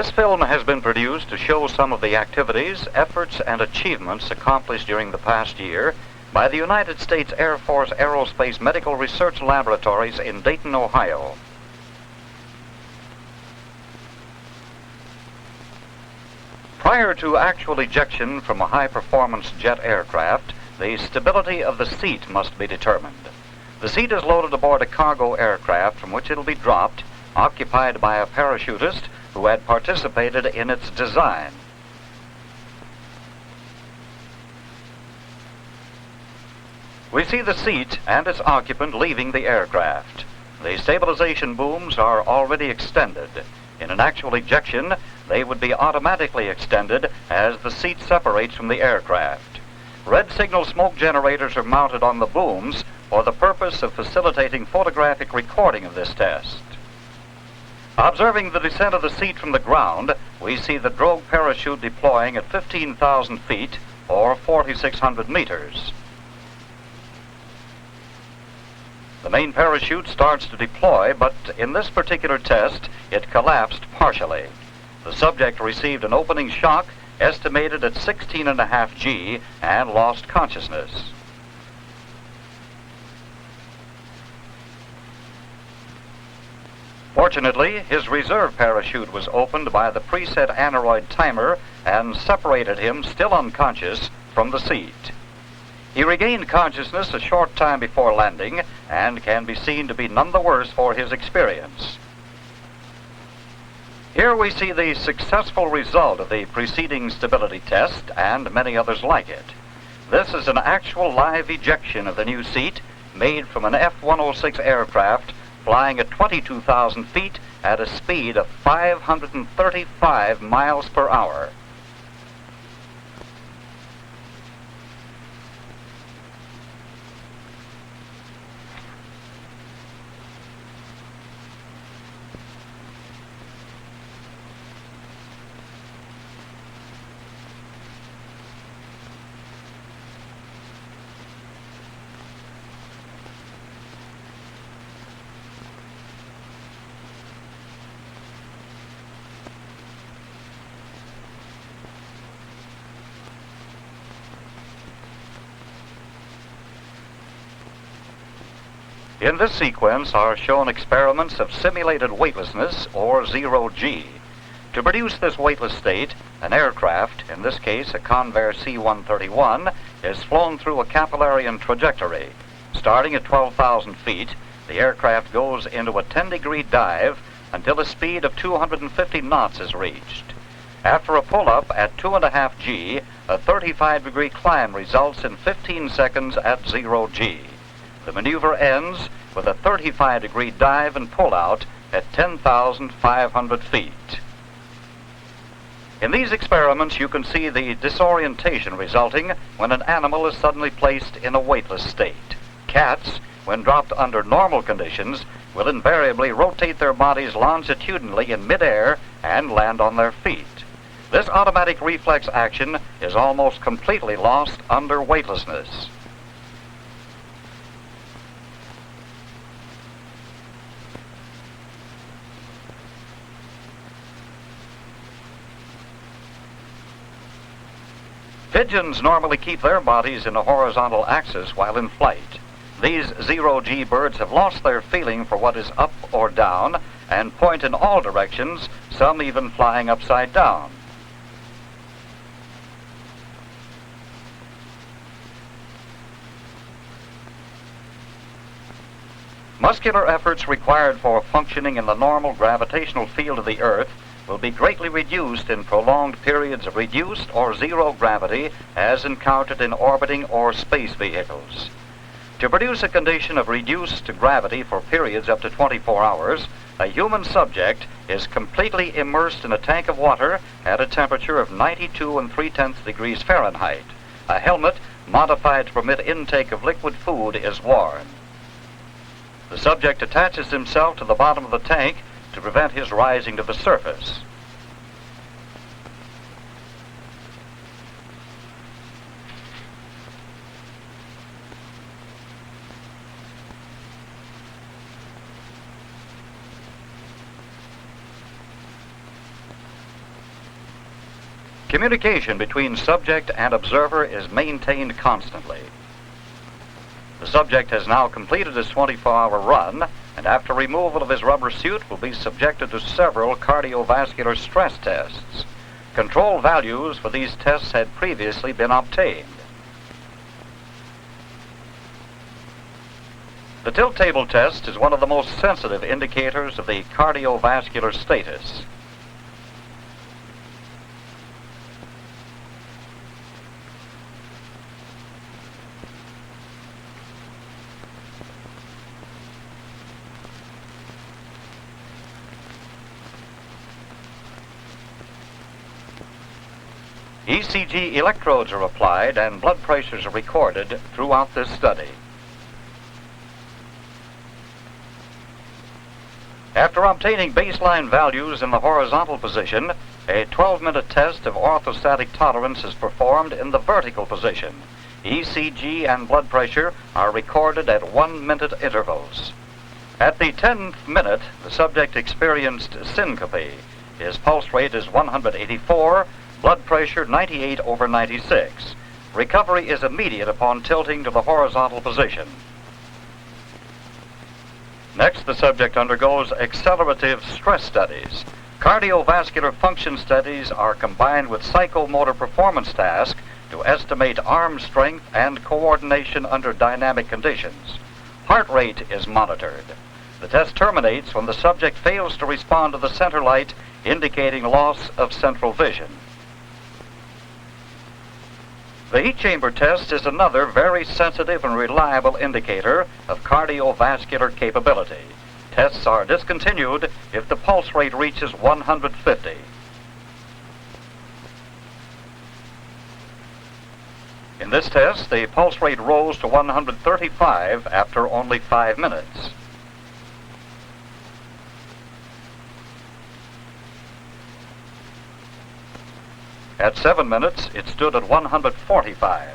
This film has been produced to show some of the activities, efforts, and achievements accomplished during the past year by the United States Air Force Aerospace Medical Research Laboratories in Dayton, Ohio. Prior to actual ejection from a high-performance jet aircraft, the stability of the seat must be determined. The seat is loaded aboard a cargo aircraft from which it will be dropped, occupied by a parachutist who had participated in its design. We see the seat and its occupant leaving the aircraft. The stabilization booms are already extended. In an actual ejection, they would be automatically extended as the seat separates from the aircraft. Red signal smoke generators are mounted on the booms for the purpose of facilitating photographic recording of this test. Observing the descent of the seat from the ground, we see the drogue parachute deploying at 15,000 feet or 4,600 meters. The main parachute starts to deploy, but in this particular test, it collapsed partially. The subject received an opening shock estimated at 16.5 G and lost consciousness. Fortunately, his reserve parachute was opened by the preset aneroid timer and separated him, still unconscious, from the seat. He regained consciousness a short time before landing and can be seen to be none the worse for his experience. Here we see the successful result of the preceding stability test and many others like it. This is an actual live ejection of the new seat made from an F-106 aircraft flying at 22,000 feet at a speed of 535 miles per hour. In this sequence are shown experiments of simulated weightlessness, or zero-G. To produce this weightless state, an aircraft, in this case a Convair C-131, is flown through a Capillarian trajectory. Starting at 12,000 feet, the aircraft goes into a 10-degree dive until a speed of 250 knots is reached. After a pull-up at 2.5 G, a 35-degree climb results in 15 seconds at 0 G. The maneuver ends with a 35-degree dive and pull-out at 10,500 feet. In these experiments, you can see the disorientation resulting when an animal is suddenly placed in a weightless state. Cats, when dropped under normal conditions, will invariably rotate their bodies longitudinally in midair and land on their feet. This automatic reflex action is almost completely lost under weightlessness. Pigeons normally keep their bodies in a horizontal axis while in flight. These zero-G birds have lost their feeling for what is up or down and point in all directions, some even flying upside down. Muscular efforts required for functioning in the normal gravitational field of the Earth will be greatly reduced in prolonged periods of reduced or zero gravity as encountered in orbiting or space vehicles. To produce a condition of reduced gravity for periods up to 24 hours, a human subject is completely immersed in a tank of water at a temperature of 92 3/10 degrees Fahrenheit. A helmet modified to permit intake of liquid food is worn. The subject attaches himself to the bottom of the tank to prevent his rising to the surface. Communication between subject and observer is maintained constantly. The subject has now completed his 24-hour run, and after removal of his rubber suit will be subjected to several cardiovascular stress tests. Control values for these tests had previously been obtained. The tilt table test is one of the most sensitive indicators of the cardiovascular status. ECG electrodes are applied and blood pressures are recorded throughout this study. After obtaining baseline values in the horizontal position, a 12-minute test of orthostatic tolerance is performed in the vertical position. ECG and blood pressure are recorded at 1-minute intervals. At the 10th minute, the subject experienced syncope. His pulse rate is 184, blood pressure 98/96. Recovery is immediate upon tilting to the horizontal position. Next, the subject undergoes accelerative stress studies. Cardiovascular function studies are combined with psychomotor performance tasks to estimate arm strength and coordination under dynamic conditions. Heart rate is monitored. The test terminates when the subject fails to respond to the center light, indicating loss of central vision. The heat chamber test is another very sensitive and reliable indicator of cardiovascular capability. Tests are discontinued if the pulse rate reaches 150. In this test, the pulse rate rose to 135 after only 5 minutes. At 7 minutes, it stood at 145.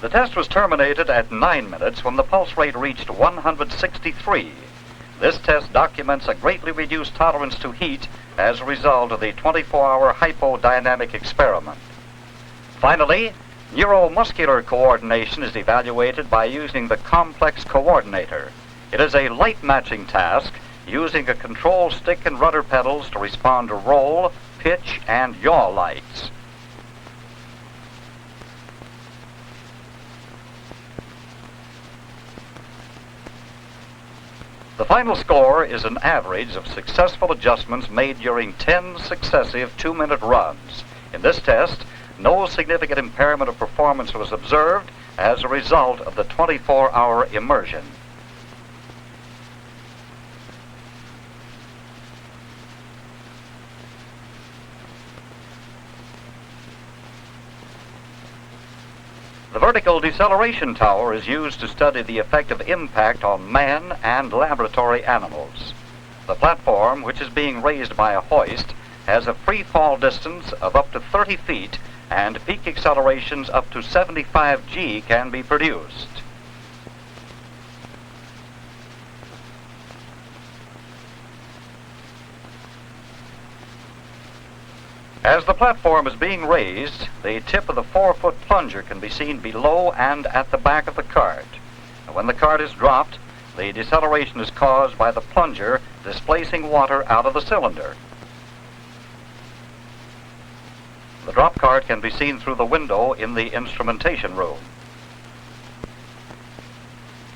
The test was terminated at 9 minutes when the pulse rate reached 163. This test documents a greatly reduced tolerance to heat as a result of the 24-hour hypodynamic experiment. Finally, neuromuscular coordination is evaluated by using the complex coordinator. It is a light matching task using a control stick and rudder pedals to respond to roll, pitch, and yaw lights. The final score is an average of successful adjustments made during 10 successive 2-minute runs. In this test, no significant impairment of performance was observed as a result of the 24-hour immersion. The vertical deceleration tower is used to study the effect of impact on man and laboratory animals. The platform, which is being raised by a hoist, has a free fall distance of up to 30 feet and peak accelerations up to 75 G can be produced. As the platform is being raised, the tip of the 4-foot plunger can be seen below and at the back of the cart. And when the cart is dropped, the deceleration is caused by the plunger displacing water out of the cylinder. The drop cart can be seen through the window in the instrumentation room.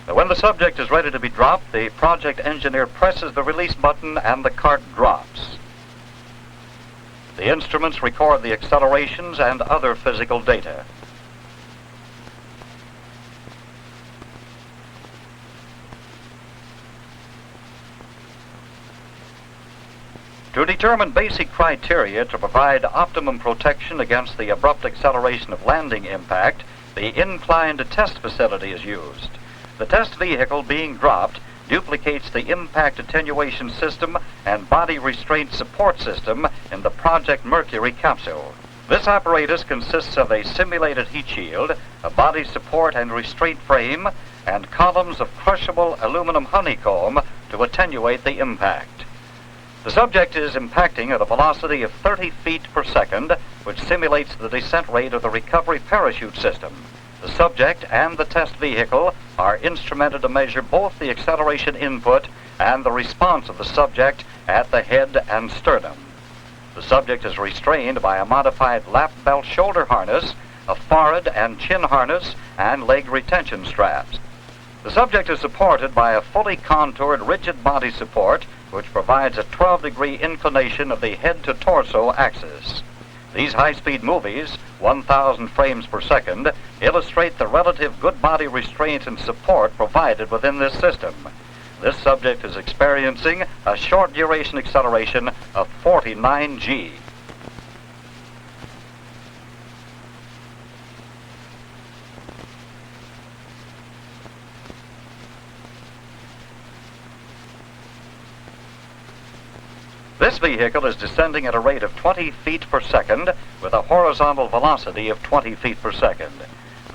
Now, when the subject is ready to be dropped, the project engineer presses the release button and the cart drops. The instruments record the accelerations and other physical data. To determine basic criteria to provide optimum protection against the abrupt acceleration of landing impact, the inclined test facility is used. The test vehicle being dropped duplicates the impact attenuation system and body restraint support system in the Project Mercury capsule. This apparatus consists of a simulated heat shield, a body support and restraint frame, and columns of crushable aluminum honeycomb to attenuate the impact. The subject is impacting at a velocity of 30 feet per second, which simulates the descent rate of the recovery parachute system. The subject and the test vehicle are instrumented to measure both the acceleration input and the response of the subject at the head and sternum. The subject is restrained by a modified lap belt shoulder harness, a forehead and chin harness, and leg retention straps. The subject is supported by a fully contoured rigid body support, which provides a 12-degree inclination of the head to torso axis. These high-speed movies, 1,000 frames per second, illustrate the relative good body restraint and support provided within this system. This subject is experiencing a short duration acceleration of 49 G. This vehicle is descending at a rate of 20 feet per second with a horizontal velocity of 20 feet per second.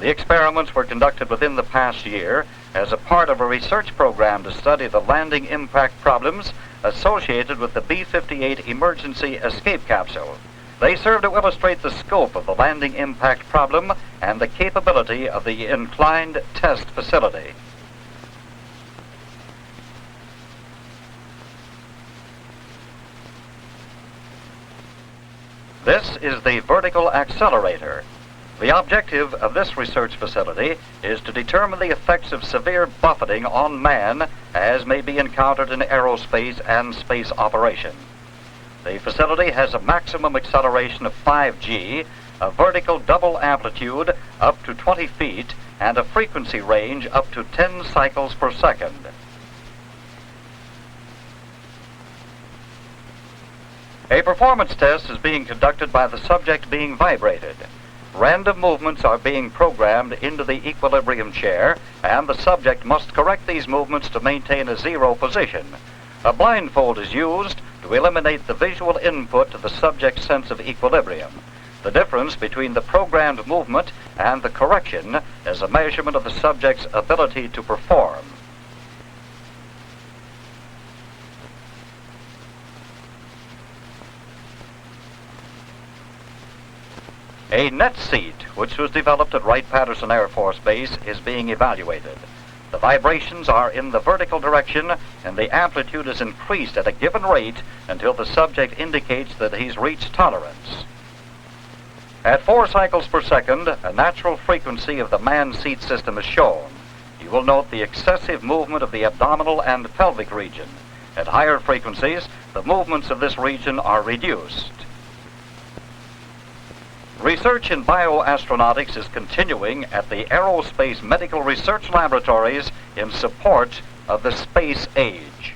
The experiments were conducted within the past year as a part of a research program to study the landing impact problems associated with the B-58 emergency escape capsule. They serve to illustrate the scope of the landing impact problem and the capability of the inclined test facility. This is the vertical accelerator. The objective of this research facility is to determine the effects of severe buffeting on man as may be encountered in aerospace and space operation. The facility has a maximum acceleration of 5G, a vertical double amplitude up to 20 feet, and a frequency range up to 10 cycles per second. A performance test is being conducted by the subject being vibrated. Random movements are being programmed into the equilibrium chair, and the subject must correct these movements to maintain a zero position. A blindfold is used to eliminate the visual input to the subject's sense of equilibrium. The difference between the programmed movement and the correction is a measurement of the subject's ability to perform. A net seat, which was developed at Wright-Patterson Air Force Base, is being evaluated. The vibrations are in the vertical direction, and the amplitude is increased at a given rate until the subject indicates that he's reached tolerance. At 4 cycles per second, a natural frequency of the man seat system is shown. You will note the excessive movement of the abdominal and pelvic region. At higher frequencies, the movements of this region are reduced. Research in bioastronautics is continuing at the Aerospace Medical Research Laboratories in support of the space age.